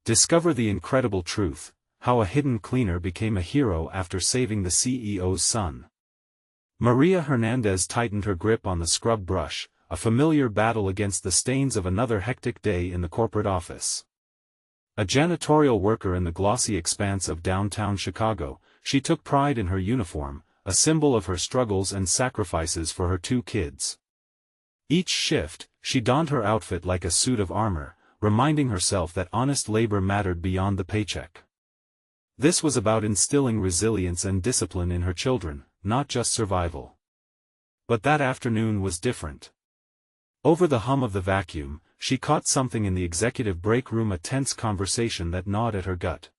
Discover the incredible truth, how a hidden cleaner became a hero after saving the CEO's son. Maria Hernandez tightened her grip on the scrub brush, a familiar battle against the stains of another hectic day in the corporate office. A janitorial worker in the glossy expanse of downtown Chicago, she took pride in her uniform, a symbol of her struggles and sacrifices for her 2 kids. Each shift, she donned her outfit like a suit of armor, reminding herself that honest labor mattered beyond the paycheck. This was about instilling resilience and discipline in her children, not just survival. But that afternoon was different. Over the hum of the vacuum, she caught something in the executive break room, a tense conversation that gnawed at her gut.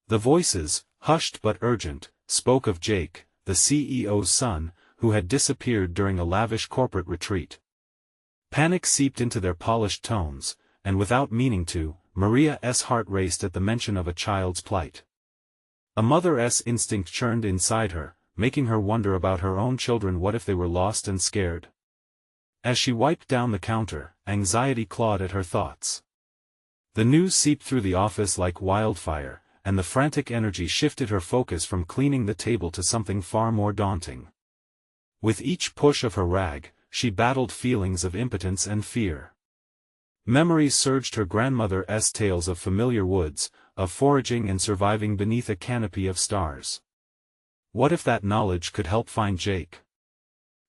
The voices, hushed but urgent, spoke of Jake, the CEO's son, who had disappeared during a lavish corporate retreat. Panic seeped into their polished tones, and without meaning to, Maria's heart raced at the mention of a child's plight. A mother's instinct churned inside her, making her wonder about her own children. What if they were lost and scared? As she wiped down the counter, anxiety clawed at her thoughts. The news seeped through the office like wildfire, and the frantic energy shifted her focus from cleaning the table to something far more daunting. With each push of her rag, she battled feelings of impotence and fear. Memories surged, her grandmother's tales of familiar woods, of foraging and surviving beneath a canopy of stars. What if that knowledge could help find Jake?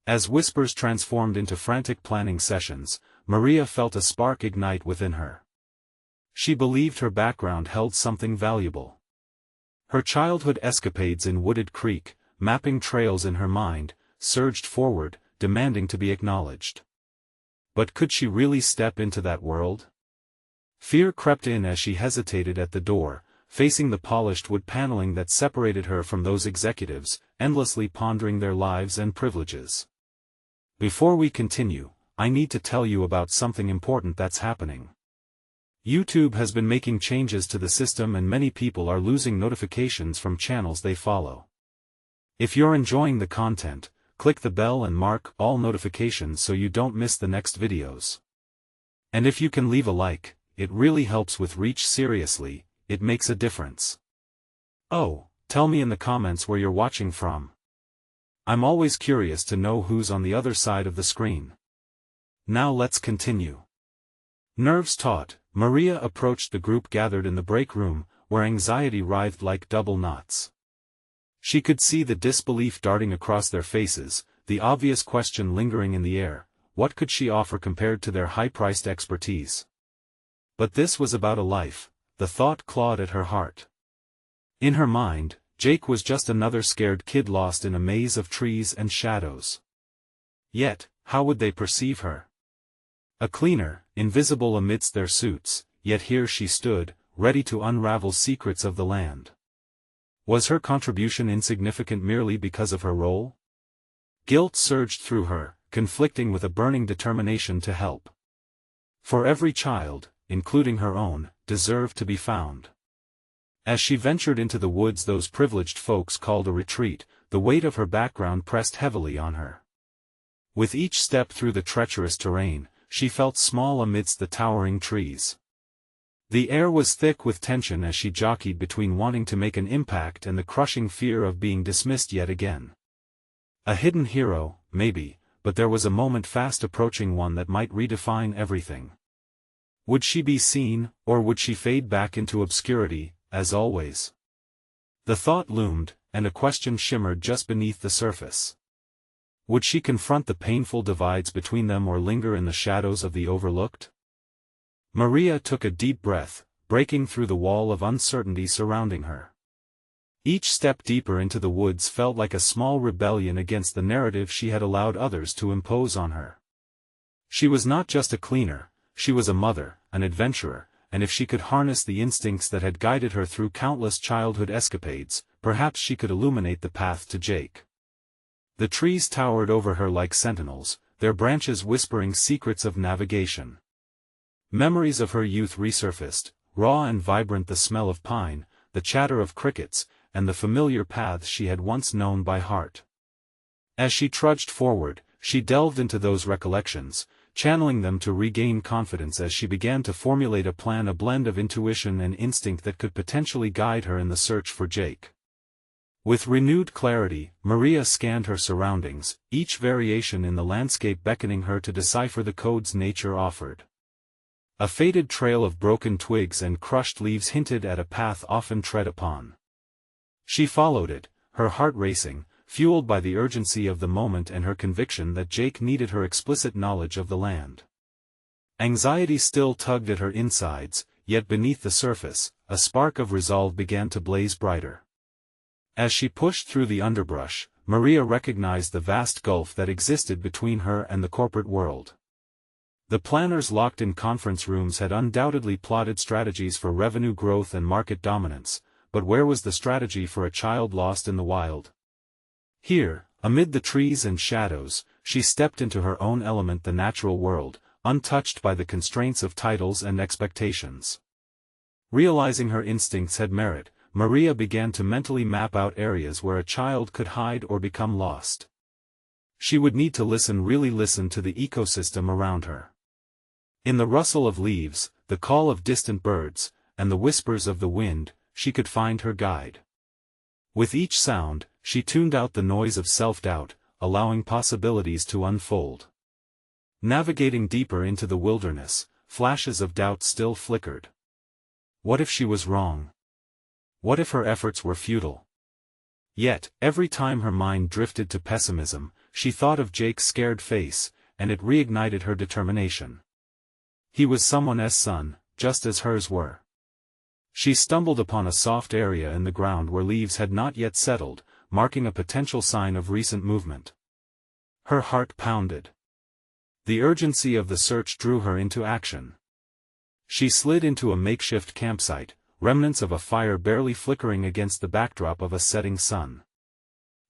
As whispers transformed into frantic planning sessions, Maria felt a spark ignite within her. She believed her background held something valuable. Her childhood escapades in Wooded Creek, mapping trails in her mind, surged forward, demanding to be acknowledged. But could she really step into that world? Fear crept in as she hesitated at the door, facing the polished wood paneling that separated her from those executives, endlessly pondering their lives and privileges. Before we continue, I need to tell you about something important that's happening. YouTube has been making changes to the system, and many people are losing notifications from channels they follow. If you're enjoying the content, click the bell and mark all notifications so you don't miss the next videos. And if you can leave a like, it really helps with reach. Seriously, it makes a difference. Oh, tell me in the comments where you're watching from. I'm always curious to know who's on the other side of the screen. Now let's continue. Nerves taut, Maria approached the group gathered in the break room, where anxiety writhed like double knots. She could see the disbelief darting across their faces, the obvious question lingering in the air: what could she offer compared to their high-priced expertise? But this was about a life, the thought clawed at her heart. In her mind, Jake was just another scared kid lost in a maze of trees and shadows. Yet, how would they perceive her? A cleaner, invisible amidst their suits, yet here she stood, ready to unravel secrets of the land. Was her contribution insignificant merely because of her role? Guilt surged through her, conflicting with a burning determination to help. For every child, including her own, deserved to be found. As she ventured into the woods those privileged folks called a retreat, the weight of her background pressed heavily on her. With each step through the treacherous terrain, she felt small amidst the towering trees. The air was thick with tension as she jockeyed between wanting to make an impact and the crushing fear of being dismissed yet again. A hidden hero, maybe, but there was a moment fast approaching, one that might redefine everything. Would she be seen, or would she fade back into obscurity, as always? The thought loomed, and a question shimmered just beneath the surface. Would she confront the painful divides between them or linger in the shadows of the overlooked? Maria took a deep breath, breaking through the wall of uncertainty surrounding her. Each step deeper into the woods felt like a small rebellion against the narrative she had allowed others to impose on her. She was not just a cleaner, she was a mother, an adventurer, and if she could harness the instincts that had guided her through countless childhood escapades, perhaps she could illuminate the path to Jake. The trees towered over her like sentinels, their branches whispering secrets of navigation. Memories of her youth resurfaced, raw and vibrant: the smell of pine, the chatter of crickets, and the familiar paths she had once known by heart. As she trudged forward, she delved into those recollections, channeling them to regain confidence as she began to formulate a plan, a blend of intuition and instinct that could potentially guide her in the search for Jake. With renewed clarity, Maria scanned her surroundings, each variation in the landscape beckoning her to decipher the codes nature offered. A faded trail of broken twigs and crushed leaves hinted at a path often tread upon. She followed it, her heart racing, fueled by the urgency of the moment and her conviction that Jake needed her explicit knowledge of the land. Anxiety still tugged at her insides, yet beneath the surface, a spark of resolve began to blaze brighter. As she pushed through the underbrush, Maria recognized the vast gulf that existed between her and the corporate world. The planners locked in conference rooms had undoubtedly plotted strategies for revenue growth and market dominance, but where was the strategy for a child lost in the wild? Here, amid the trees and shadows, she stepped into her own element, the natural world, untouched by the constraints of titles and expectations. Realizing her instincts had merit, Maria began to mentally map out areas where a child could hide or become lost. She would need to really listen to the ecosystem around her. In the rustle of leaves, the call of distant birds, and the whispers of the wind, she could find her guide. With each sound, she tuned out the noise of self-doubt, allowing possibilities to unfold. Navigating deeper into the wilderness, flashes of doubt still flickered. What if she was wrong? What if her efforts were futile? Yet, every time her mind drifted to pessimism, she thought of Jake's scared face, and it reignited her determination. He was someone's son, just as hers were. She stumbled upon a soft area in the ground where leaves had not yet settled, marking a potential sign of recent movement. Her heart pounded. The urgency of the search drew her into action. She slid into a makeshift campsite, remnants of a fire barely flickering against the backdrop of a setting sun.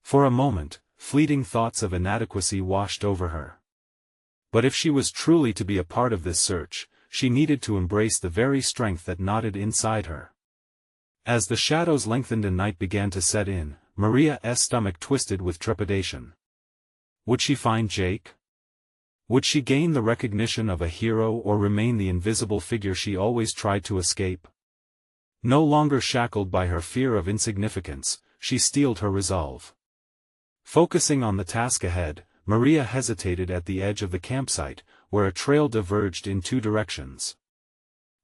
For a moment, fleeting thoughts of inadequacy washed over her. But if she was truly to be a part of this search, she needed to embrace the very strength that knotted inside her. As the shadows lengthened and night began to set in, Maria's stomach twisted with trepidation. Would she find Jake? Would she gain the recognition of a hero or remain the invisible figure she always tried to escape? No longer shackled by her fear of insignificance, she steeled her resolve. Focusing on the task ahead, Maria hesitated at the edge of the campsite, where a trail diverged in two directions.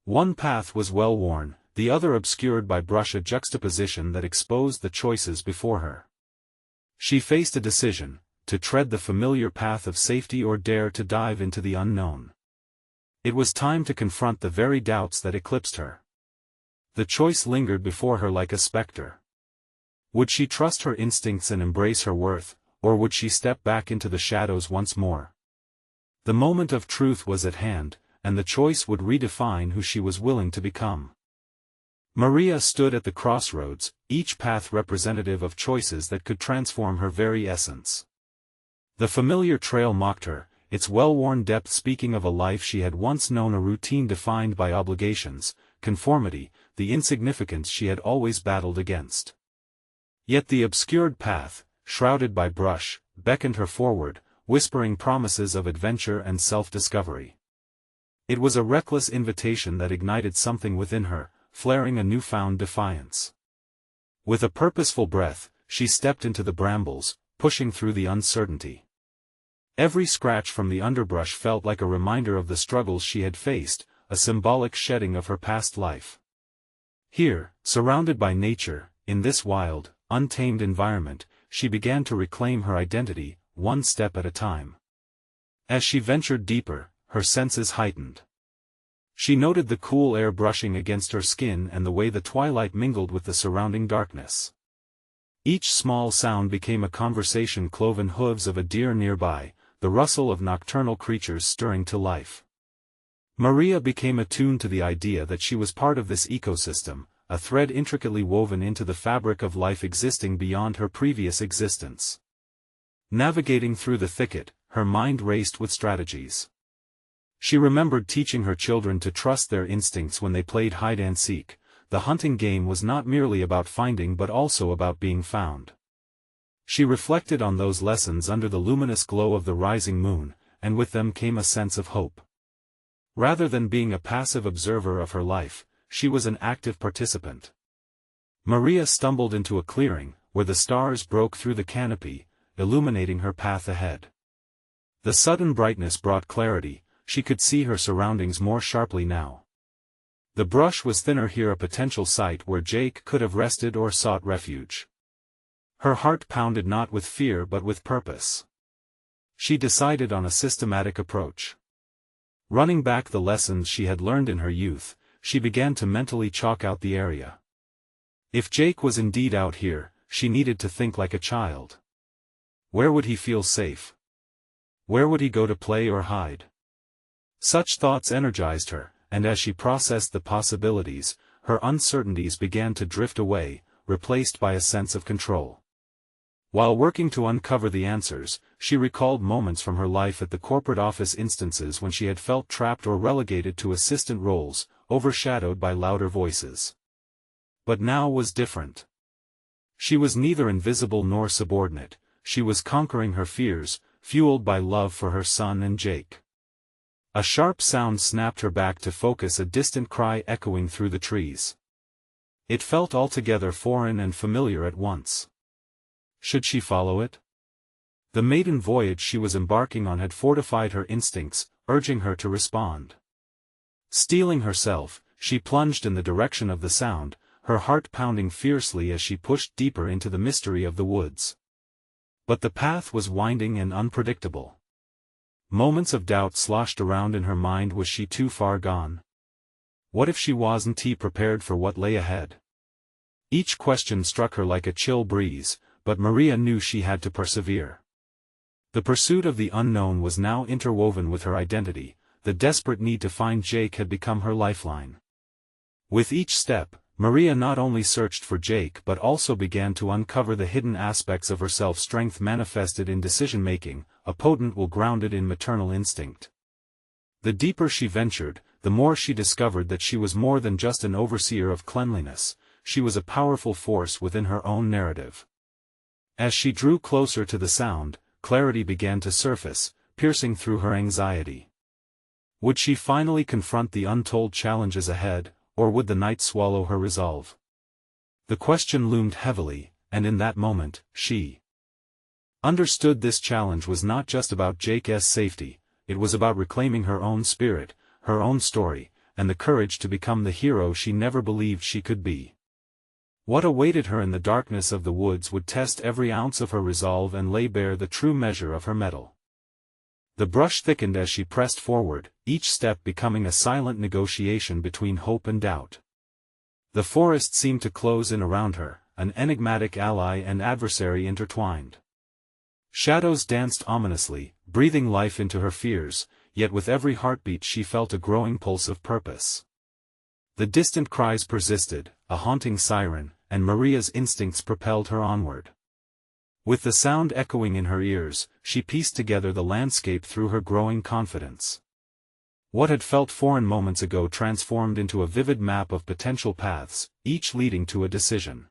One path was well-worn, the other obscured by brush, a juxtaposition that exposed the choices before her. She faced a decision, to tread the familiar path of safety or dare to dive into the unknown. It was time to confront the very doubts that eclipsed her. The choice lingered before her like a specter. Would she trust her instincts and embrace her worth, or would she step back into the shadows once more? The moment of truth was at hand, and the choice would redefine who she was willing to become. Maria stood at the crossroads, each path representative of choices that could transform her very essence. The familiar trail mocked her, its well-worn depth speaking of a life she had once known, a routine defined by obligations, conformity, the insignificance she had always battled against. Yet the obscured path, shrouded by brush, beckoned her forward, whispering promises of adventure and self-discovery. It was a reckless invitation that ignited something within her, flaring a newfound defiance. With a purposeful breath, she stepped into the brambles, pushing through the uncertainty. Every scratch from the underbrush felt like a reminder of the struggles she had faced, a symbolic shedding of her past life. Here, surrounded by nature, in this wild, untamed environment, she began to reclaim her identity, one step at a time. As she ventured deeper, her senses heightened. She noted the cool air brushing against her skin and the way the twilight mingled with the surrounding darkness. Each small sound became a conversation: cloven hooves of a deer nearby, the rustle of nocturnal creatures stirring to life. Maria became attuned to the idea that she was part of this ecosystem, a thread intricately woven into the fabric of life existing beyond her previous existence. Navigating through the thicket, her mind raced with strategies. She remembered teaching her children to trust their instincts when they played hide-and-seek. The hunting game was not merely about finding but also about being found. She reflected on those lessons under the luminous glow of the rising moon, and with them came a sense of hope. Rather than being a passive observer of her life, she was an active participant. Maria stumbled into a clearing, where the stars broke through the canopy, illuminating her path ahead. The sudden brightness brought clarity, she could see her surroundings more sharply now. The brush was thinner here, a potential site where Jake could have rested or sought refuge. Her heart pounded not with fear but with purpose. She decided on a systematic approach. Running back the lessons she had learned in her youth, she began to mentally chalk out the area. If Jake was indeed out here, she needed to think like a child. Where would he feel safe? Where would he go to play or hide? Such thoughts energized her, and as she processed the possibilities, her uncertainties began to drift away, replaced by a sense of control. While working to uncover the answers, she recalled moments from her life at the corporate office, instances when she had felt trapped or relegated to assistant roles, overshadowed by louder voices. But now was different. She was neither invisible nor subordinate, she was conquering her fears, fueled by love for her son and Jake. A sharp sound snapped her back to focus, a distant cry echoing through the trees. It felt altogether foreign and familiar at once. Should she follow it? The maiden voyage she was embarking on had fortified her instincts, urging her to respond. Steeling herself, she plunged in the direction of the sound, her heart pounding fiercely as she pushed deeper into the mystery of the woods. But the path was winding and unpredictable. Moments of doubt sloshed around in her mind. Was she too far gone? What if she wasn't prepared for what lay ahead? Each question struck her like a chill breeze, but Maria knew she had to persevere. The pursuit of the unknown was now interwoven with her identity, the desperate need to find Jake had become her lifeline. With each step, Maria not only searched for Jake but also began to uncover the hidden aspects of herself, strength manifested in decision-making, a potent will grounded in maternal instinct. The deeper she ventured, the more she discovered that she was more than just an overseer of cleanliness, she was a powerful force within her own narrative. As she drew closer to the sound, clarity began to surface, piercing through her anxiety. Would she finally confront the untold challenges ahead, or would the night swallow her resolve? The question loomed heavily, and in that moment, she understood this challenge was not just about Jake's safety, it was about reclaiming her own spirit, her own story, and the courage to become the hero she never believed she could be. What awaited her in the darkness of the woods would test every ounce of her resolve and lay bare the true measure of her mettle. The brush thickened as she pressed forward, each step becoming a silent negotiation between hope and doubt. The forest seemed to close in around her, an enigmatic ally and adversary intertwined. Shadows danced ominously, breathing life into her fears, yet with every heartbeat she felt a growing pulse of purpose. The distant cries persisted, a haunting siren, and Maria's instincts propelled her onward. With the sound echoing in her ears, she pieced together the landscape through her growing confidence. What had felt foreign moments ago transformed into a vivid map of potential paths, each leading to a decision.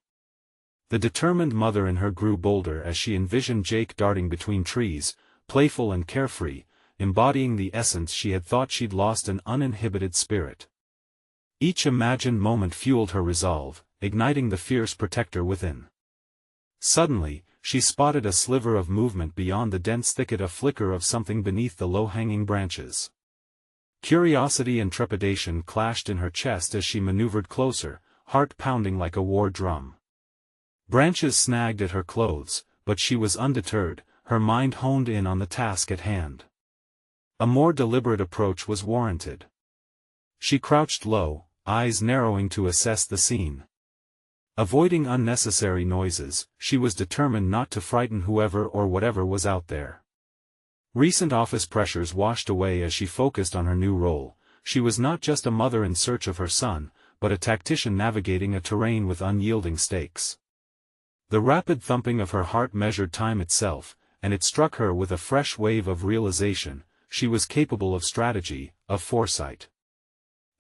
The determined mother in her grew bolder as she envisioned Jake darting between trees, playful and carefree, embodying the essence she had thought she'd lost, an uninhibited spirit. Each imagined moment fueled her resolve, igniting the fierce protector within. Suddenly, she spotted a sliver of movement beyond the dense thicket, a flicker of something beneath the low-hanging branches. Curiosity and trepidation clashed in her chest as she maneuvered closer, heart pounding like a war drum. Branches snagged at her clothes, but she was undeterred, her mind honed in on the task at hand. A more deliberate approach was warranted. She crouched low, eyes narrowing to assess the scene. Avoiding unnecessary noises, she was determined not to frighten whoever or whatever was out there. Recent office pressures washed away as she focused on her new role. She was not just a mother in search of her son, but a tactician navigating a terrain with unyielding stakes. The rapid thumping of her heart measured time itself, and it struck her with a fresh wave of realization. She was capable of strategy, of foresight.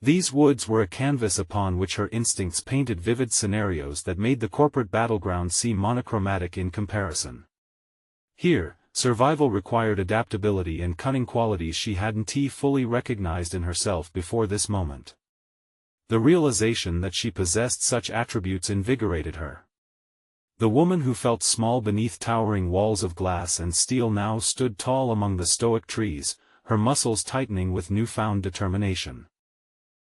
These woods were a canvas upon which her instincts painted vivid scenarios that made the corporate battleground seem monochromatic in comparison. Here, Survival required adaptability and cunning qualities she hadn't fully recognized in herself before this moment. The realization that she possessed such attributes invigorated her. The woman who felt small beneath towering walls of glass and steel now stood tall among the stoic trees, her muscles tightening with newfound determination.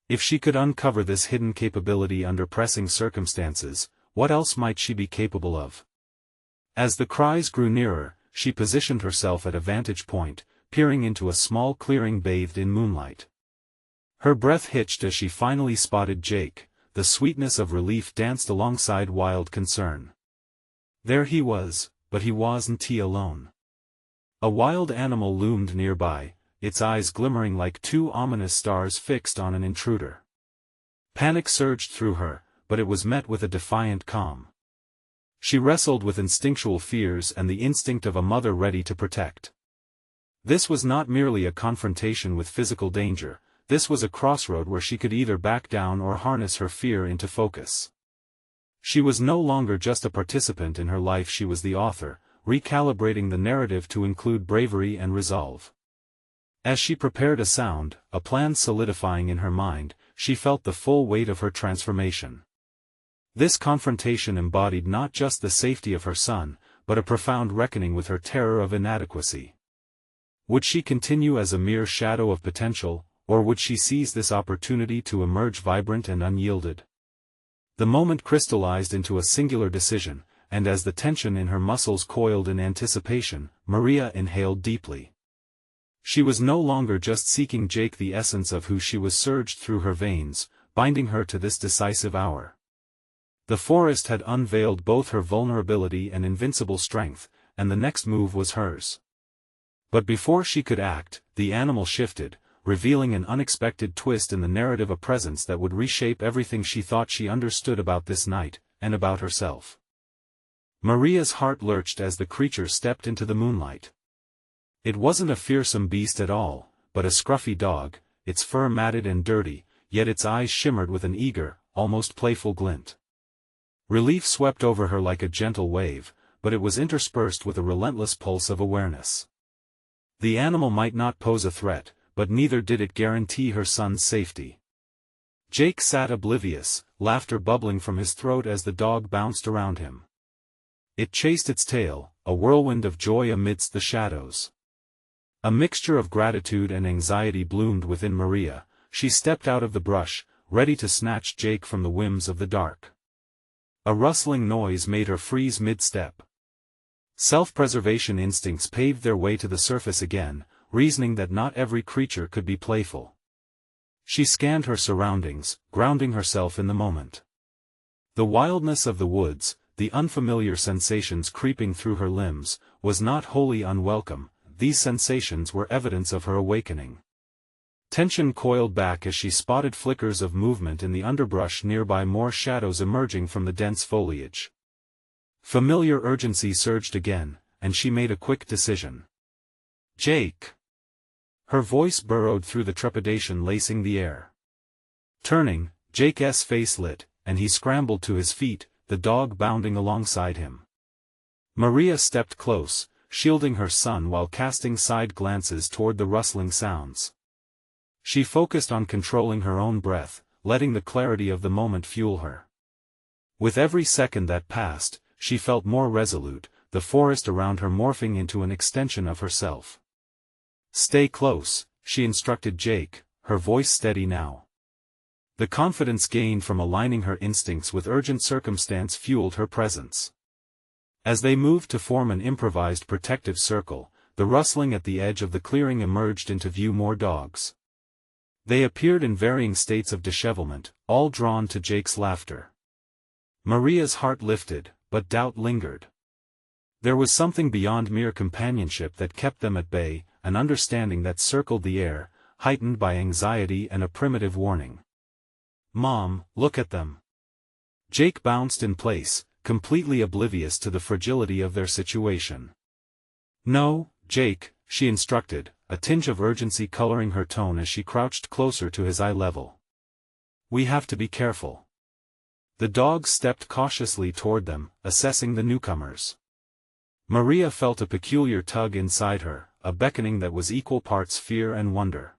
If she could uncover this hidden capability under pressing circumstances, what else might she be capable of? As the cries grew nearer, she positioned herself at a vantage point, peering into a small clearing bathed in moonlight. Her breath hitched as she finally spotted Jake. The sweetness of relief danced alongside wild concern. There he was, but he wasn't alone. A wild animal loomed nearby, its eyes glimmering like two ominous stars fixed on an intruder. Panic surged through her, but it was met with a defiant calm. She wrestled with instinctual fears and the instinct of a mother ready to protect. This was not merely a confrontation with physical danger, this was a crossroad where she could either back down or harness her fear into focus. She was no longer just a participant in her life, she was the author, recalibrating the narrative to include bravery and resolve. As she prepared a plan solidifying in her mind, she felt the full weight of her transformation. This confrontation embodied not just the safety of her son, but a profound reckoning with her terror of inadequacy. Would she continue as a mere shadow of potential, or would she seize this opportunity to emerge vibrant and unyielded? The moment crystallized into a singular decision, and as the tension in her muscles coiled in anticipation, Maria inhaled deeply. She was no longer just seeking Jake, the essence of who she was surged through her veins, binding her to this decisive hour. The forest had unveiled both her vulnerability and invincible strength, and the next move was hers. But before she could act, the animal shifted, revealing an unexpected twist in the narrative, a presence that would reshape everything she thought she understood about this night, and about herself. Maria's heart lurched as the creature stepped into the moonlight. It wasn't a fearsome beast at all, but a scruffy dog, its fur matted and dirty, yet its eyes shimmered with an eager, almost playful glint. Relief swept over her like a gentle wave, but it was interspersed with a relentless pulse of awareness. The animal might not pose a threat, but neither did it guarantee her son's safety. Jake sat oblivious, laughter bubbling from his throat as the dog bounced around him. It chased its tail, a whirlwind of joy amidst the shadows. A mixture of gratitude and anxiety bloomed within Maria. She stepped out of the brush, ready to snatch Jake from the whims of the dark. A rustling noise made her freeze mid-step. Self-preservation instincts paved their way to the surface again, reasoning that not every creature could be playful. She scanned her surroundings, grounding herself in the moment. The wildness of the woods, the unfamiliar sensations creeping through her limbs, was not wholly unwelcome. These sensations were evidence of her awakening. Tension coiled back as she spotted flickers of movement in the underbrush nearby, more shadows emerging from the dense foliage. Familiar urgency surged again, and she made a quick decision. Jake! Her voice burrowed through the trepidation lacing the air. Turning, Jake's face lit, and he scrambled to his feet, the dog bounding alongside him. Maria stepped close, shielding her son while casting side glances toward the rustling sounds. She focused on controlling her own breath, letting the clarity of the moment fuel her. With every second that passed, she felt more resolute, the forest around her morphing into an extension of herself. Stay close, she instructed Jake, her voice steady now. The confidence gained from aligning her instincts with urgent circumstance fueled her presence. As they moved to form an improvised protective circle, the rustling at the edge of the clearing emerged into view more dogs. They appeared in varying states of dishevelment, all drawn to Jake's laughter. Maria's heart lifted, but doubt lingered. There was something beyond mere companionship that kept them at bay, an understanding that circled the air, heightened by anxiety and a primitive warning. Mom, look at them. Jake bounced in place, completely oblivious to the fragility of their situation. No, Jake, she instructed, a tinge of urgency coloring her tone as she crouched closer to his eye level. We have to be careful. The dog stepped cautiously toward them, assessing the newcomers. Maria felt a peculiar tug inside her, a beckoning that was equal parts fear and wonder.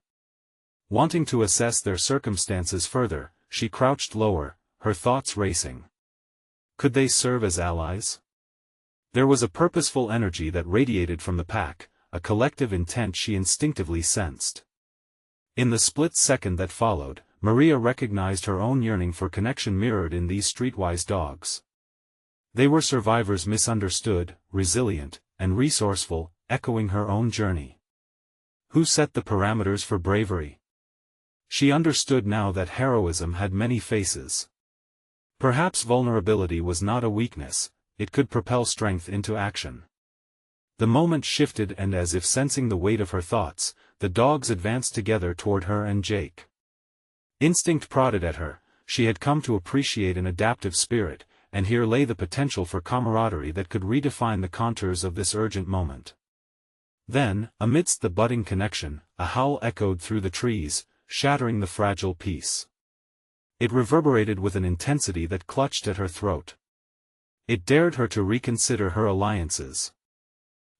Wanting to assess their circumstances further, she crouched lower, her thoughts racing. Could they serve as allies? There was a purposeful energy that radiated from the pack, a collective intent she instinctively sensed. In the split second that followed, Maria recognized her own yearning for connection mirrored in these streetwise dogs. They were survivors misunderstood, resilient, and resourceful, echoing her own journey. Who set the parameters for bravery? She understood now that heroism had many faces. Perhaps vulnerability was not a weakness, it could propel strength into action. The moment shifted and as if sensing the weight of her thoughts, the dogs advanced together toward her and Jake. Instinct prodded at her, she had come to appreciate an adaptive spirit, and here lay the potential for camaraderie that could redefine the contours of this urgent moment. Then, amidst the budding connection, a howl echoed through the trees, shattering the fragile peace. It reverberated with an intensity that clutched at her throat. It dared her to reconsider her alliances.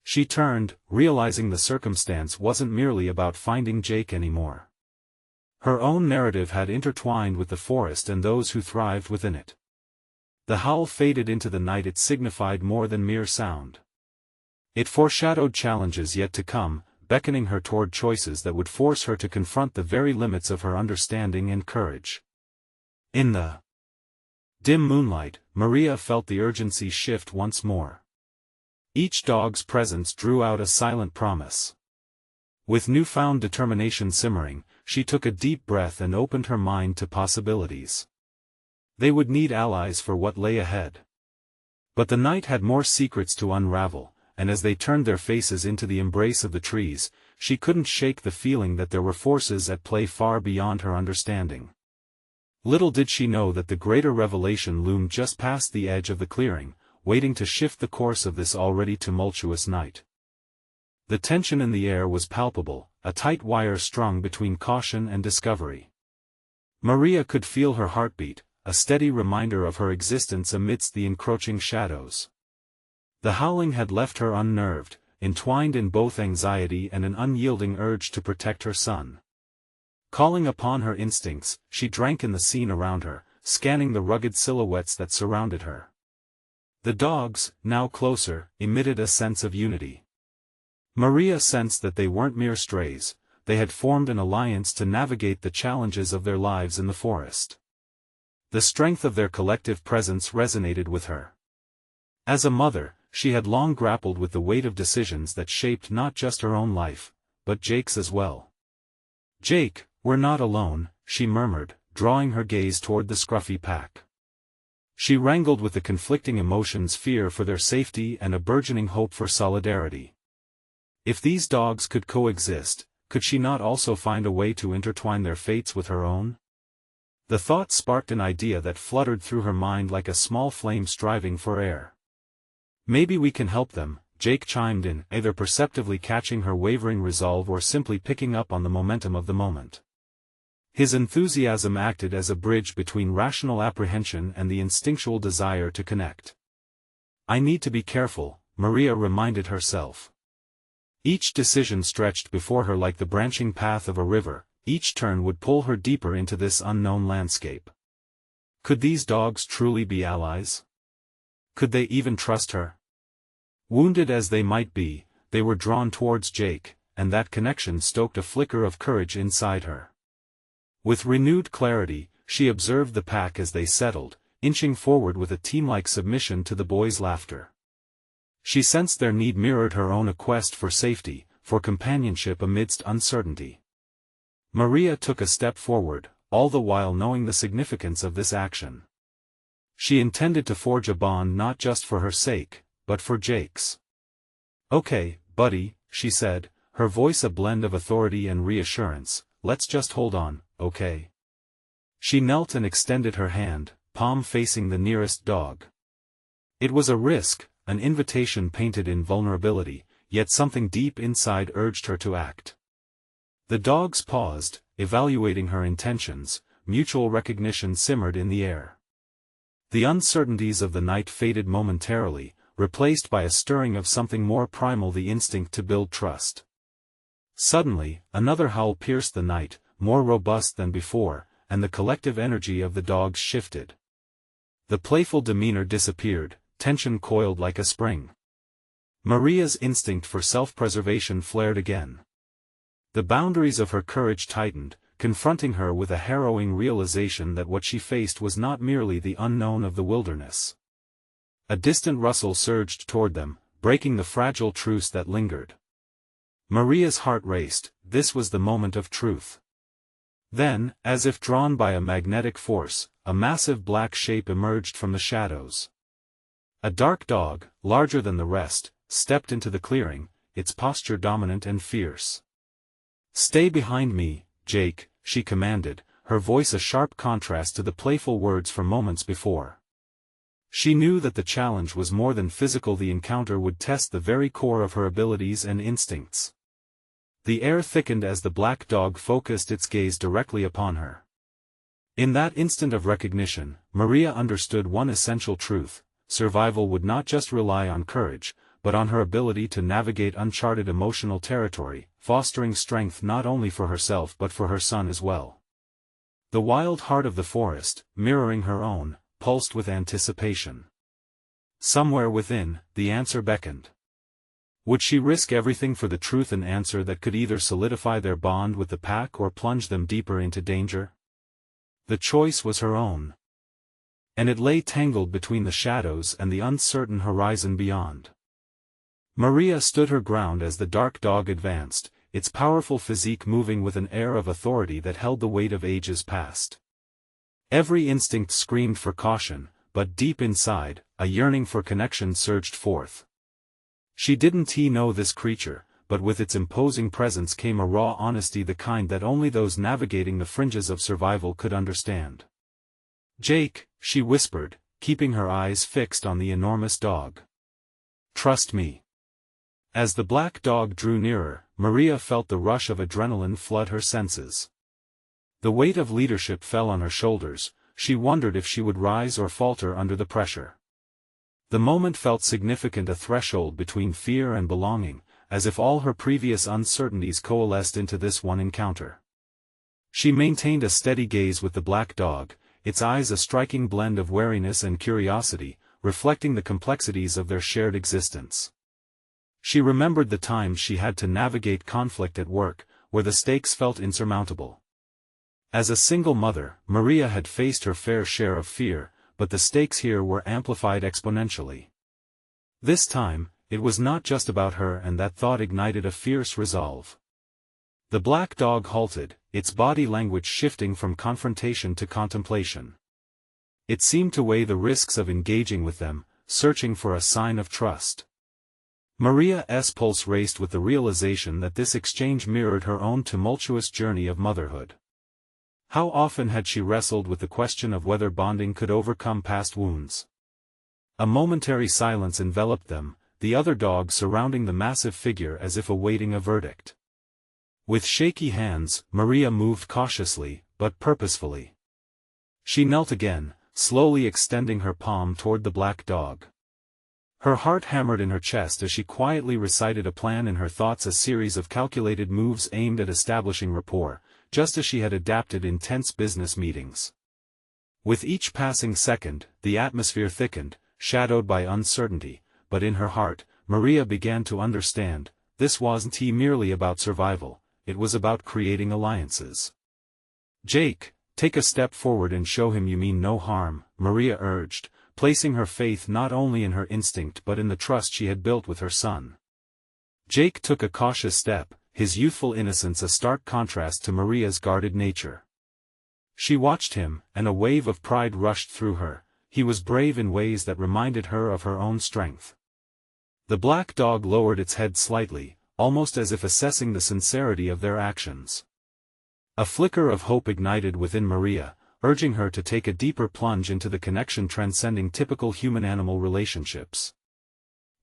She turned, realizing the circumstance wasn't merely about finding Jake anymore. Her own narrative had intertwined with the forest and those who thrived within it. The howl faded into the night. It signified more than mere sound. It foreshadowed challenges yet to come, beckoning her toward choices that would force her to confront the very limits of her understanding and courage. In the dim moonlight, Maria felt the urgency shift once more. Each dog's presence drew out a silent promise. With newfound determination simmering, she took a deep breath and opened her mind to possibilities. They would need allies for what lay ahead. But the night had more secrets to unravel, and as they turned their faces into the embrace of the trees, she couldn't shake the feeling that there were forces at play far beyond her understanding. Little did she know that the greater revelation loomed just past the edge of the clearing, waiting to shift the course of this already tumultuous night. The tension in the air was palpable, a tight wire strung between caution and discovery. Maria could feel her heartbeat, a steady reminder of her existence amidst the encroaching shadows. The howling had left her unnerved, entwined in both anxiety and an unyielding urge to protect her son. Calling upon her instincts, she drank in the scene around her, scanning the rugged silhouettes that surrounded her. The dogs, now closer, emitted a sense of unity. Maria sensed that they weren't mere strays, they had formed an alliance to navigate the challenges of their lives in the forest. The strength of their collective presence resonated with her. As a mother, she had long grappled with the weight of decisions that shaped not just her own life, but Jake's as well. "Jake, we're not alone," she murmured, drawing her gaze toward the scruffy pack. She wrangled with the conflicting emotions: fear for their safety and a burgeoning hope for solidarity. If these dogs could coexist, could she not also find a way to intertwine their fates with her own? The thought sparked an idea that fluttered through her mind like a small flame striving for air. "Maybe we can help them," Jake chimed in, either perceptively catching her wavering resolve or simply picking up on the momentum of the moment. His enthusiasm acted as a bridge between rational apprehension and the instinctual desire to connect. "I need to be careful," Maria reminded herself. Each decision stretched before her like the branching path of a river, each turn would pull her deeper into this unknown landscape. Could these dogs truly be allies? Could they even trust her? Wounded as they might be, they were drawn towards Jake, and that connection stoked a flicker of courage inside her. With renewed clarity, she observed the pack as they settled, inching forward with a team-like submission to the boys' laughter. She sensed their need mirrored her own: a quest for safety, for companionship amidst uncertainty. Maria took a step forward, all the while knowing the significance of this action. She intended to forge a bond not just for her sake, but for Jake's. "Okay, buddy," she said, her voice a blend of authority and reassurance, "let's just hold on, okay?" She knelt and extended her hand, palm facing the nearest dog. It was a risk, an invitation painted in vulnerability, yet something deep inside urged her to act. The dogs paused, evaluating her intentions. Mutual recognition simmered in the air. The uncertainties of the night faded momentarily, replaced by a stirring of something more primal, the instinct to build trust. Suddenly, another howl pierced the night, more robust than before, and the collective energy of the dogs shifted. The playful demeanor disappeared, tension coiled like a spring. Maria's instinct for self-preservation flared again. The boundaries of her courage tightened, confronting her with a harrowing realization that what she faced was not merely the unknown of the wilderness. A distant rustle surged toward them, breaking the fragile truce that lingered. Maria's heart raced. This was the moment of truth. Then, as if drawn by a magnetic force, a massive black shape emerged from the shadows. A dark dog, larger than the rest, stepped into the clearing, its posture dominant and fierce. "Stay behind me, Jake," she commanded, her voice a sharp contrast to the playful words from moments before. She knew that the challenge was more than physical. The encounter would test the very core of her abilities and instincts. The air thickened as the black dog focused its gaze directly upon her. In that instant of recognition, Maria understood one essential truth: survival would not just rely on courage, but on her ability to navigate uncharted emotional territory, fostering strength not only for herself but for her son as well. The wild heart of the forest, mirroring her own, pulsed with anticipation. Somewhere within, the answer beckoned. Would she risk everything for the truth, an answer that could either solidify their bond with the pack or plunge them deeper into danger? The choice was her own. And it lay tangled between the shadows and the uncertain horizon beyond. Maria stood her ground as the dark dog advanced, its powerful physique moving with an air of authority that held the weight of ages past. Every instinct screamed for caution, but deep inside, a yearning for connection surged forth. She didn't know this creature, but with its imposing presence came a raw honesty, the kind that only those navigating the fringes of survival could understand. "Jake," she whispered, keeping her eyes fixed on the enormous dog. "Trust me." As the black dog drew nearer, Maria felt the rush of adrenaline flood her senses. The weight of leadership fell on her shoulders. She wondered if she would rise or falter under the pressure. The moment felt significant, a threshold between fear and belonging, as if all her previous uncertainties coalesced into this one encounter. She maintained a steady gaze with the black dog, its eyes a striking blend of wariness and curiosity, reflecting the complexities of their shared existence. She remembered the times she had to navigate conflict at work, where the stakes felt insurmountable. As a single mother, Maria had faced her fair share of fear, but the stakes here were amplified exponentially. This time, it was not just about her, and that thought ignited a fierce resolve. The black dog halted, its body language shifting from confrontation to contemplation. It seemed to weigh the risks of engaging with them, searching for a sign of trust. Maria's pulse raced with the realization that this exchange mirrored her own tumultuous journey of motherhood. How often had she wrestled with the question of whether bonding could overcome past wounds? A momentary silence enveloped them, the other dogs surrounding the massive figure as if awaiting a verdict. With shaky hands, Maria moved cautiously, but purposefully. She knelt again, slowly extending her palm toward the black dog. Her heart hammered in her chest as she quietly recited a plan in her thoughts, a series of calculated moves aimed at establishing rapport, just as she had adapted in tense business meetings. With each passing second, the atmosphere thickened, shadowed by uncertainty, but in her heart, Maria began to understand, this wasn't merely about survival, it was about creating alliances. "Jake, take a step forward and show him you mean no harm," Maria urged, placing her faith not only in her instinct but in the trust she had built with her son. Jake took a cautious step, his youthful innocence a stark contrast to Maria's guarded nature. She watched him, and a wave of pride rushed through her. He was brave in ways that reminded her of her own strength. The black dog lowered its head slightly, almost as if assessing the sincerity of their actions. A flicker of hope ignited within Maria, urging her to take a deeper plunge into the connection transcending typical human-animal relationships.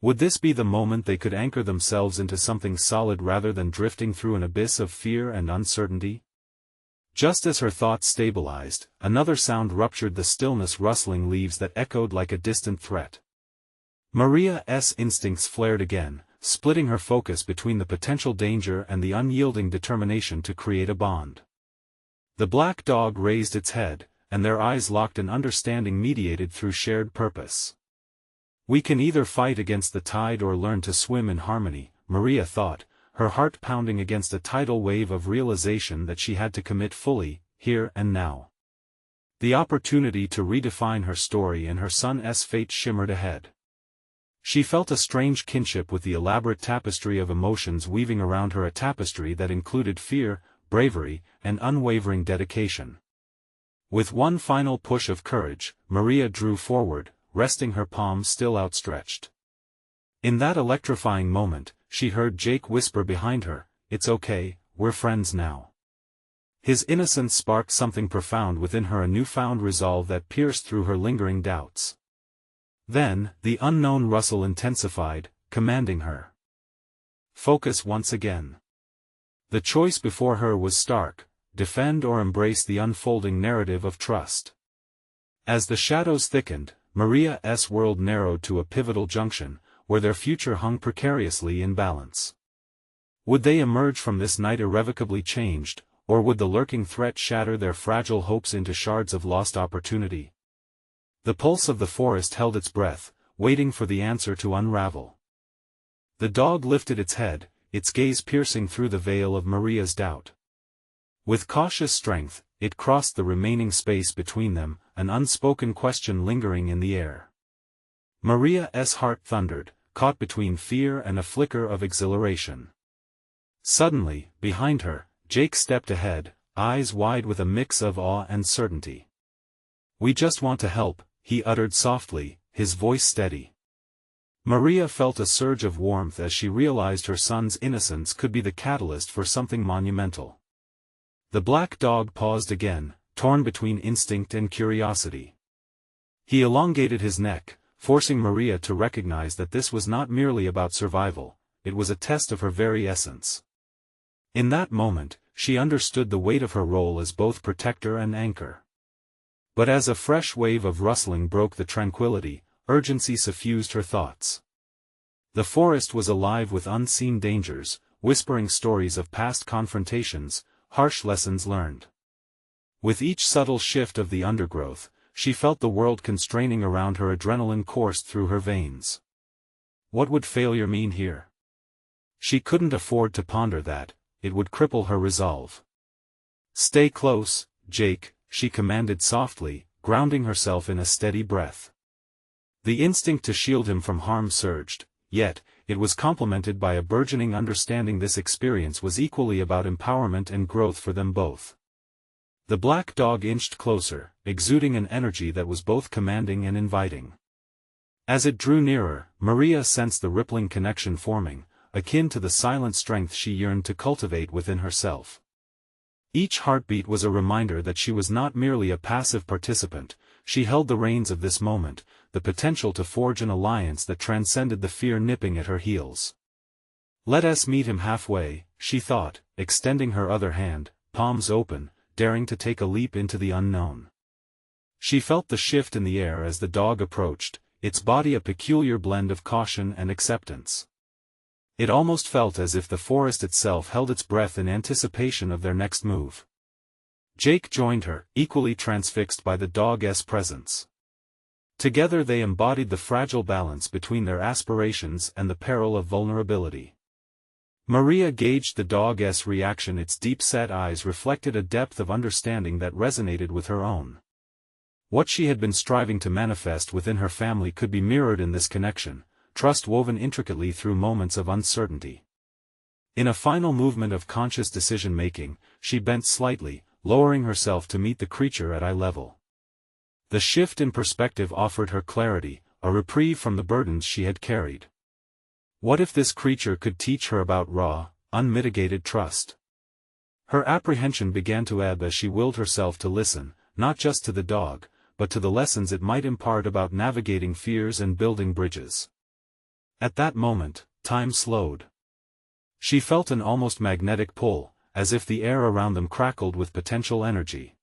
Would this be the moment they could anchor themselves into something solid rather than drifting through an abyss of fear and uncertainty? Just as her thoughts stabilized, another sound ruptured the stillness, rustling leaves that echoed like a distant threat. Maria's instincts flared again, splitting her focus between the potential danger and the unyielding determination to create a bond. The black dog raised its head, and their eyes locked in understanding mediated through shared purpose. We can either fight against the tide or learn to swim in harmony, Maria thought, her heart pounding against a tidal wave of realization that she had to commit fully, here and now. The opportunity to redefine her story and her son's fate shimmered ahead. She felt a strange kinship with the elaborate tapestry of emotions weaving around her, a tapestry that included fear, bravery, and unwavering dedication. With one final push of courage, Maria drew forward, resting her palms still outstretched. In that electrifying moment, she heard Jake whisper behind her, "It's okay, we're friends now." His innocence sparked something profound within her, a newfound resolve that pierced through her lingering doubts. Then, the unknown rustle intensified, commanding her focus once again. The choice before her was stark: defend or embrace the unfolding narrative of trust. As the shadows thickened, Maria's world narrowed to a pivotal junction, where their future hung precariously in balance. Would they emerge from this night irrevocably changed, or would the lurking threat shatter their fragile hopes into shards of lost opportunity? The pulse of the forest held its breath, waiting for the answer to unravel. The dog lifted its head, its gaze piercing through the veil of Maria's doubt. With cautious strength, it crossed the remaining space between them, an unspoken question lingering in the air. Maria's heart thundered, caught between fear and a flicker of exhilaration. Suddenly, behind her, Jake stepped ahead, eyes wide with a mix of awe and certainty. "We just want to help," he uttered softly, his voice steady. Maria felt a surge of warmth as she realized her son's innocence could be the catalyst for something monumental. The black dog paused again, torn between instinct and curiosity. He elongated his neck, forcing Maria to recognize that this was not merely about survival, it was a test of her very essence. In that moment, she understood the weight of her role as both protector and anchor. But as a fresh wave of rustling broke the tranquility, urgency suffused her thoughts. The forest was alive with unseen dangers, whispering stories of past confrontations, harsh lessons learned. With each subtle shift of the undergrowth, she felt the world constraining around her. Adrenaline coursed through her veins. What would failure mean here? She couldn't afford to ponder that, it would cripple her resolve. "Stay close, Jake," she commanded softly, grounding herself in a steady breath. The instinct to shield him from harm surged, yet, it was complemented by a burgeoning understanding this experience was equally about empowerment and growth for them both. The black dog inched closer, exuding an energy that was both commanding and inviting. As it drew nearer, Maria sensed the rippling connection forming, akin to the silent strength she yearned to cultivate within herself. Each heartbeat was a reminder that she was not merely a passive participant, she held the reins of this moment, the potential to forge an alliance that transcended the fear nipping at her heels. "Let us meet him halfway," she thought, extending her other hand, palms open, daring to take a leap into the unknown. She felt the shift in the air as the dog approached, its body a peculiar blend of caution and acceptance. It almost felt as if the forest itself held its breath in anticipation of their next move. Jake joined her, equally transfixed by the dog's presence. Together they embodied the fragile balance between their aspirations and the peril of vulnerability. Maria gauged the dog's reaction. Its deep-set eyes reflected a depth of understanding that resonated with her own. What she had been striving to manifest within her family could be mirrored in this connection, trust woven intricately through moments of uncertainty. In a final movement of conscious decision-making, she bent slightly, lowering herself to meet the creature at eye level. The shift in perspective offered her clarity, a reprieve from the burdens she had carried. What if this creature could teach her about raw, unmitigated trust? Her apprehension began to ebb as she willed herself to listen, not just to the dog, but to the lessons it might impart about navigating fears and building bridges. At that moment, time slowed. She felt an almost magnetic pull, as if the air around them crackled with potential energy.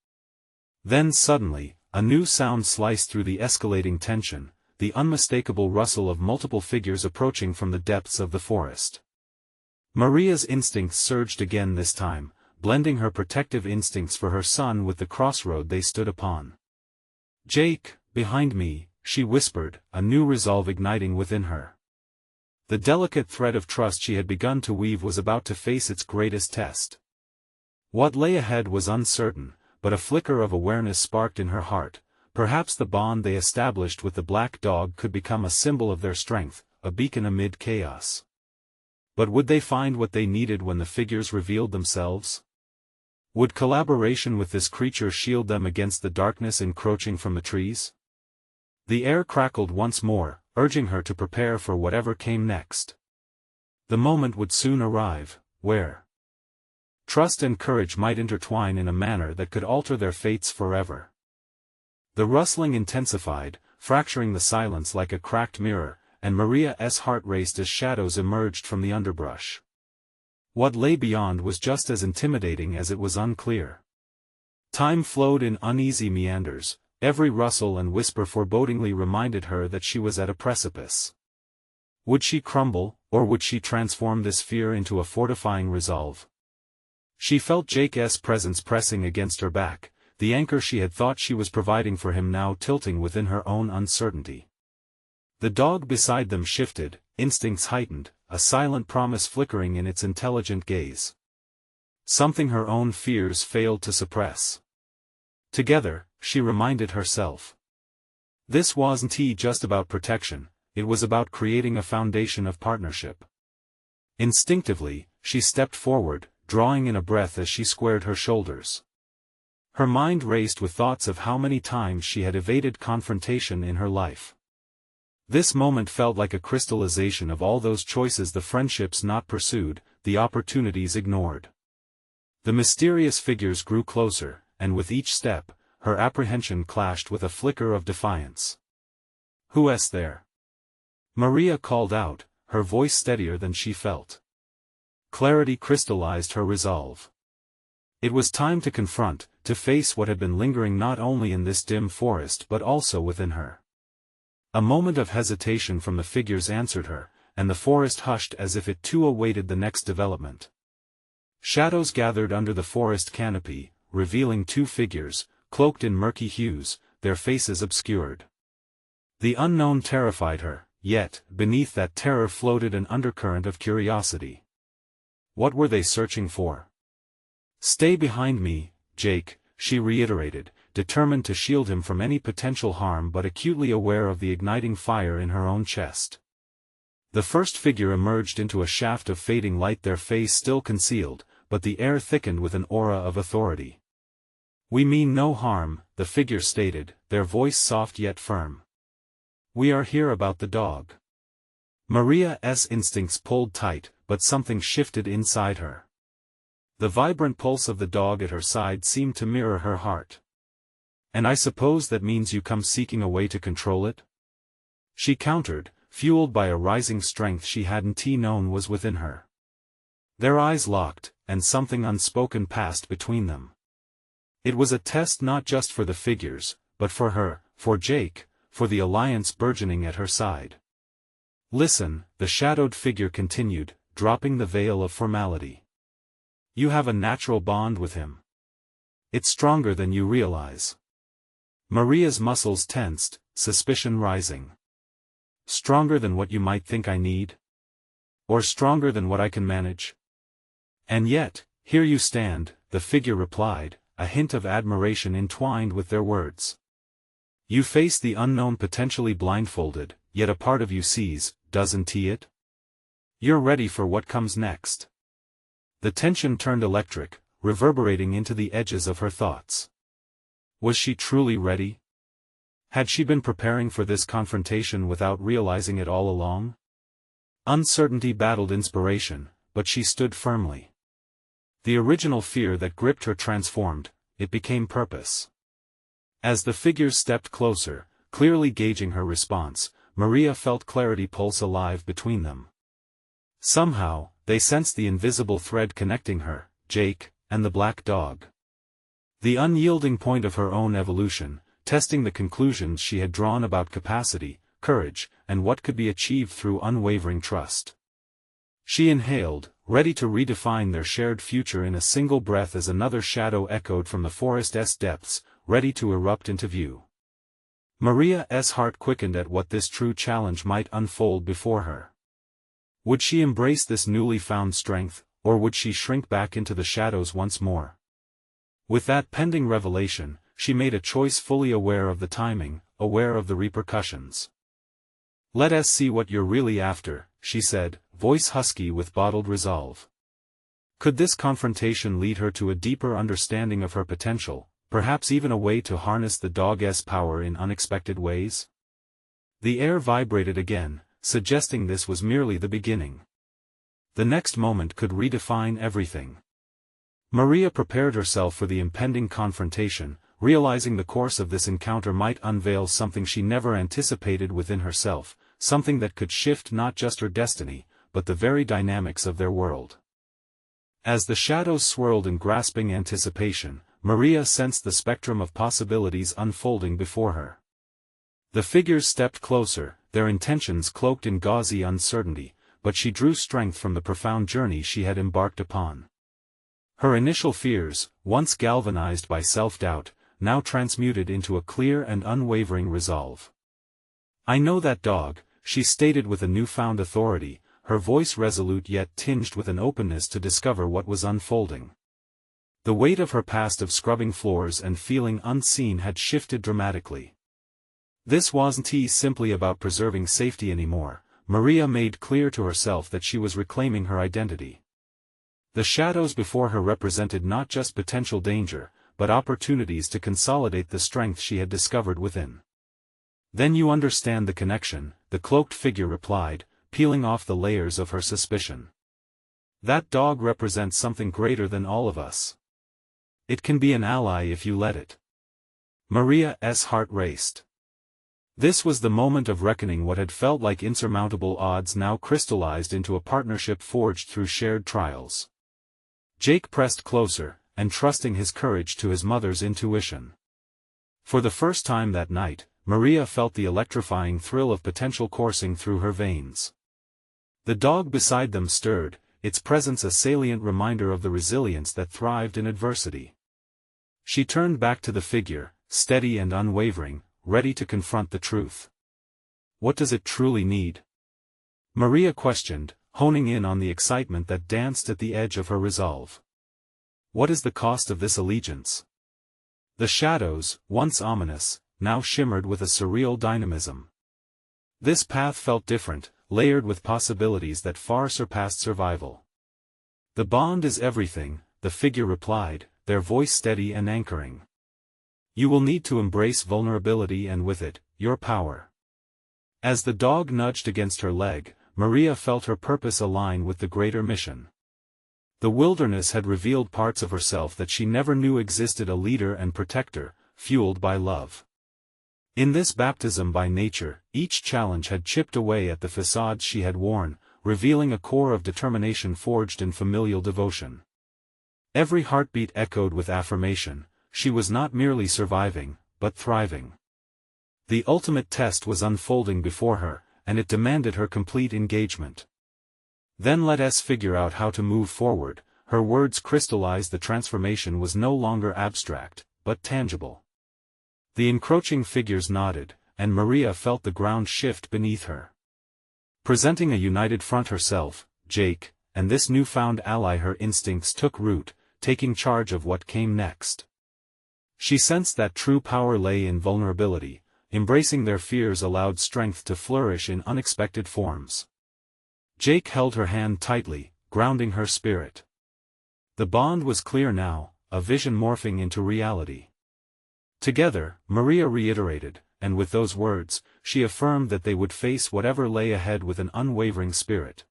Then suddenly, a new sound sliced through the escalating tension, the unmistakable rustle of multiple figures approaching from the depths of the forest. Maria's instincts surged again this time, blending her protective instincts for her son with the crossroad they stood upon. "Jake, behind me," she whispered, a new resolve igniting within her. The delicate thread of trust she had begun to weave was about to face its greatest test. What lay ahead was uncertain, but a flicker of awareness sparked in her heart. Perhaps the bond they established with the black dog could become a symbol of their strength, a beacon amid chaos. But would they find what they needed when the figures revealed themselves? Would collaboration with this creature shield them against the darkness encroaching from the trees? The air crackled once more, urging her to prepare for whatever came next. The moment would soon arrive, where trust and courage might intertwine in a manner that could alter their fates forever. The rustling intensified, fracturing the silence like a cracked mirror, and Maria's heart raced as shadows emerged from the underbrush. What lay beyond was just as intimidating as it was unclear. Time flowed in uneasy meanders, every rustle and whisper forebodingly reminded her that she was at a precipice. Would she crumble, or would she transform this fear into a fortifying resolve? She felt Jake's presence pressing against her back, the anchor she had thought she was providing for him now tilting within her own uncertainty. The dog beside them shifted, instincts heightened, a silent promise flickering in its intelligent gaze. Something her own fears failed to suppress. Together, she reminded herself. This wasn't just about protection, it was about creating a foundation of partnership. Instinctively, she stepped forward, drawing in a breath as she squared her shoulders. Her mind raced with thoughts of how many times she had evaded confrontation in her life. This moment felt like a crystallization of all those choices, the friendships not pursued, the opportunities ignored. The mysterious figures grew closer, and with each step, her apprehension clashed with a flicker of defiance. "Who's there?" Maria called out, her voice steadier than she felt. Clarity crystallized her resolve. It was time to confront, to face what had been lingering not only in this dim forest but also within her. A moment of hesitation from the figures answered her, and the forest hushed as if it too awaited the next development. Shadows gathered under the forest canopy, revealing two figures, cloaked in murky hues, their faces obscured. The unknown terrified her, yet, beneath that terror floated an undercurrent of curiosity. What were they searching for? "Stay behind me, Jake," she reiterated, determined to shield him from any potential harm but acutely aware of the igniting fire in her own chest. The first figure emerged into a shaft of fading light, their face still concealed, but the air thickened with an aura of authority. "We mean no harm," the figure stated, their voice soft yet firm. "We are here about the dog." Maria's instincts pulled tight, but something shifted inside her. The vibrant pulse of the dog at her side seemed to mirror her heart. "And I suppose that means you come seeking a way to control it?" she countered, fueled by a rising strength she hadn't known was within her. Their eyes locked, and something unspoken passed between them. It was a test not just for the figures, but for her, for Jake, for the alliance burgeoning at her side. "Listen," the shadowed figure continued, dropping the veil of formality. "You have a natural bond with him. It's stronger than you realize." Maria's muscles tensed, suspicion rising. "Stronger than what you might think I need? Or stronger than what I can manage?" "And yet, here you stand," the figure replied, a hint of admiration entwined with their words. "You face the unknown potentially blindfolded, yet a part of you sees, doesn't it? You're ready for what comes next." The tension turned electric, reverberating into the edges of her thoughts. Was she truly ready? Had she been preparing for this confrontation without realizing it all along? Uncertainty battled inspiration, but she stood firmly. The original fear that gripped her transformed, it became purpose. As the figures stepped closer, clearly gauging her response, Maria felt clarity pulse alive between them. Somehow, they sensed the invisible thread connecting her, Jake, and the black dog. The unyielding point of her own evolution, testing the conclusions she had drawn about capacity, courage, and what could be achieved through unwavering trust. She inhaled, ready to redefine their shared future in a single breath as another shadow echoed from the forest's depths, ready to erupt into view. Maria's heart quickened at what this true challenge might unfold before her. Would she embrace this newly found strength, or would she shrink back into the shadows once more? With that pending revelation, she made a choice fully aware of the timing, aware of the repercussions. "Let us see what you're really after," she said, voice husky with bottled resolve. Could this confrontation lead her to a deeper understanding of her potential, perhaps even a way to harness the dog's power in unexpected ways? The air vibrated again, suggesting this was merely the beginning. The next moment could redefine everything. Maria prepared herself for the impending confrontation, realizing the course of this encounter might unveil something she never anticipated within herself, something that could shift not just her destiny, but the very dynamics of their world. As the shadows swirled in grasping anticipation, Maria sensed the spectrum of possibilities unfolding before her. The figures stepped closer, their intentions cloaked in gauzy uncertainty, but she drew strength from the profound journey she had embarked upon. Her initial fears, once galvanized by self-doubt, now transmuted into a clear and unwavering resolve. "I know that dog," she stated with a newfound authority, her voice resolute yet tinged with an openness to discover what was unfolding. The weight of her past of scrubbing floors and feeling unseen had shifted dramatically. This wasn't simply about preserving safety anymore. Maria made clear to herself that she was reclaiming her identity. The shadows before her represented not just potential danger, but opportunities to consolidate the strength she had discovered within. "Then you understand the connection," the cloaked figure replied, peeling off the layers of her suspicion. "That dog represents something greater than all of us. It can be an ally if you let it." Maria's heart raced. This was the moment of reckoning. What had felt like insurmountable odds now crystallized into a partnership forged through shared trials. Jake pressed closer, entrusting his courage to his mother's intuition. For the first time that night, Maria felt the electrifying thrill of potential coursing through her veins. The dog beside them stirred, its presence a salient reminder of the resilience that thrived in adversity. She turned back to the figure, steady and unwavering, ready to confront the truth. "What does it truly need?" Maria questioned, honing in on the excitement that danced at the edge of her resolve. "What is the cost of this allegiance?" The shadows, once ominous, now shimmered with a surreal dynamism. This path felt different, layered with possibilities that far surpassed survival. "The bond is everything," the figure replied, their voice steady and anchoring. "You will need to embrace vulnerability and with it, your power." As the dog nudged against her leg, Maria felt her purpose align with the greater mission. The wilderness had revealed parts of herself that she never knew existed, a leader and protector, fueled by love. In this baptism by nature, each challenge had chipped away at the facades she had worn, revealing a core of determination forged in familial devotion. Every heartbeat echoed with affirmation: she was not merely surviving, but thriving. The ultimate test was unfolding before her, and it demanded her complete engagement. "Then let us figure out how to move forward." Her words crystallized. The transformation was no longer abstract, but tangible. The encroaching figures nodded, and Maria felt the ground shift beneath her. Presenting a united front, herself, Jake, and this newfound ally, her instincts took root, taking charge of what came next. She sensed that true power lay in vulnerability. Embracing their fears allowed strength to flourish in unexpected forms. Jake held her hand tightly, grounding her spirit. The bond was clear now, a vision morphing into reality. Together, Maria reiterated, and with those words, she affirmed that they would face whatever lay ahead with an unwavering spirit.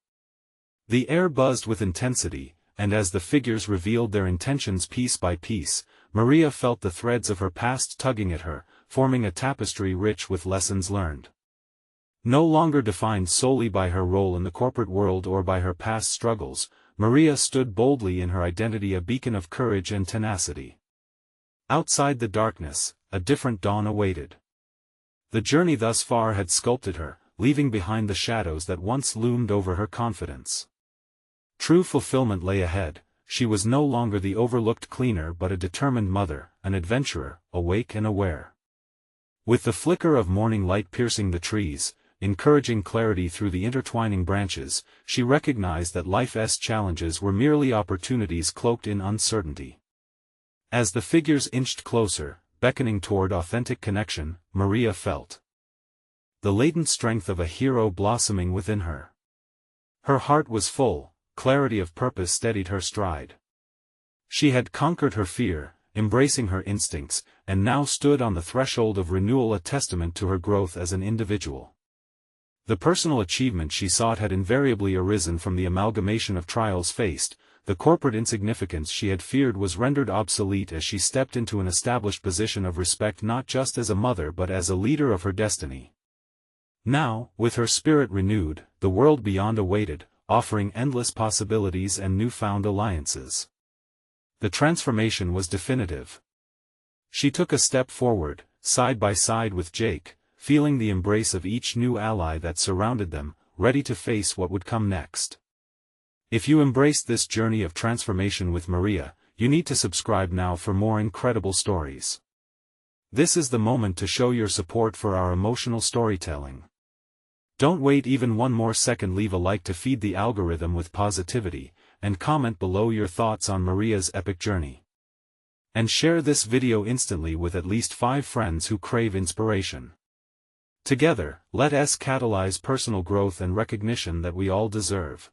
The air buzzed with intensity, and as the figures revealed their intentions piece by piece, Maria felt the threads of her past tugging at her, forming a tapestry rich with lessons learned. No longer defined solely by her role in the corporate world or by her past struggles, Maria stood boldly in her identity, a beacon of courage and tenacity. Outside the darkness, a different dawn awaited. The journey thus far had sculpted her, leaving behind the shadows that once loomed over her confidence. True fulfillment lay ahead. She was no longer the overlooked cleaner but a determined mother, an adventurer, awake and aware. With the flicker of morning light piercing the trees, encouraging clarity through the intertwining branches, she recognized that life's challenges were merely opportunities cloaked in uncertainty. As the figures inched closer, beckoning toward authentic connection, Maria felt the latent strength of a hero blossoming within her. Her heart was full, clarity of purpose steadied her stride. She had conquered her fear, embracing her instincts, and now stood on the threshold of renewal, a testament to her growth as an individual. The personal achievement she sought had invariably arisen from the amalgamation of trials faced. The corporate insignificance she had feared was rendered obsolete as she stepped into an established position of respect, not just as a mother but as a leader of her destiny. Now, with her spirit renewed, the world beyond awaited, offering endless possibilities and newfound alliances. The transformation was definitive. She took a step forward, side by side with Jake, feeling the embrace of each new ally that surrounded them, ready to face what would come next. If you embraced this journey of transformation with Maria, you need to subscribe now for more incredible stories. This is the moment to show your support for our emotional storytelling. Don't wait even one more second. Leave a like to feed the algorithm with positivity, and comment below your thoughts on Maria's epic journey. And share this video instantly with at least 5 friends who crave inspiration. Together, let us catalyze personal growth and recognition that we all deserve.